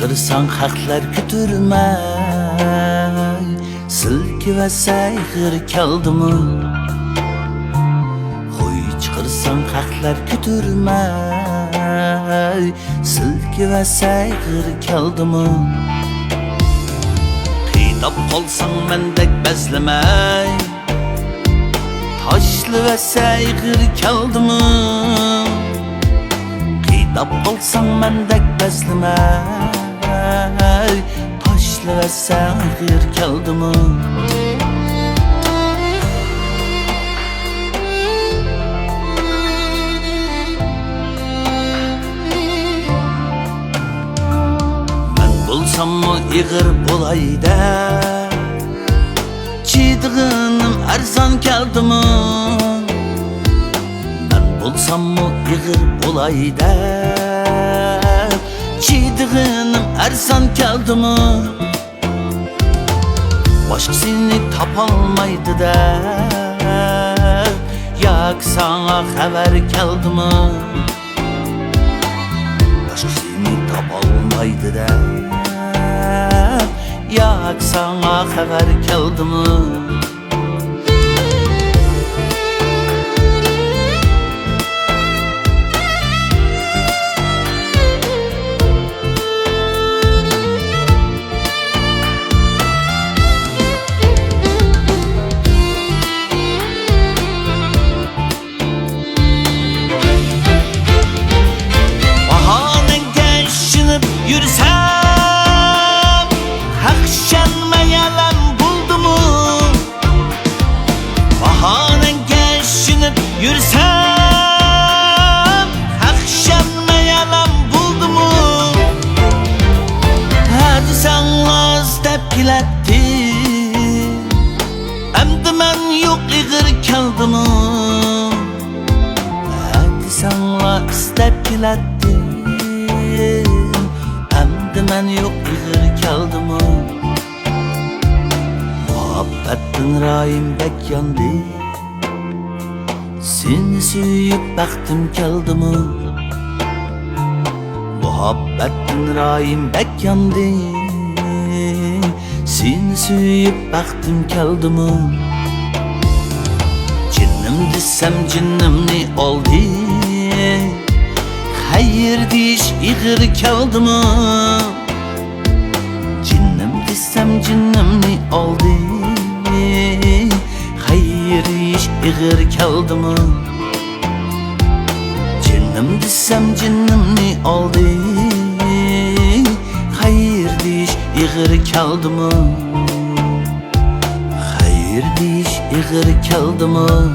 Kırsan haklar kütürmey, silki ve saygır kaldımı. Hiç kırsan haklar kütürmey, silki ve saygır kaldımı. Kıydap olsan mendek bezlemey, taşlı ve saygır kaldımı. Kıydap olsan mendek bezlemey, taşlı ve saygır kaldımı. Bulsam mı iğir bulayda, çiğdiğinim arzan kaldımı. Ben bulsam mı iğir bulayda, çiğdiğinim arzan kaldımı. Başkasını tapalmaydı da, yak sana haber kaldımı. Başkasını tapalmaydı da, yak sana haber kaldımı. Bahanen geçinip yürüsem, yürüsem, akşam yalan buldu mu? Hadi sana tepkiletti, emdi men yok iğir kaldımı. Hadi sana tepkiletti, emdi men yok iğir kaldımı. Muhabbetin rayim bek yandı, seni suyup baktım kaldımı. Muhabbetin rayim bek yandı, seni suyup baktım kaldımı. Cinnim desem cinnimni oldu, hayır diş iğir kaldımı. Cinnim desem cinnimni oldu, hayır iş iğir kaldımı. Cinnim desem cinnimni oldu, hayır diş iğir kaldımı. Hayır diş iğir kaldımı.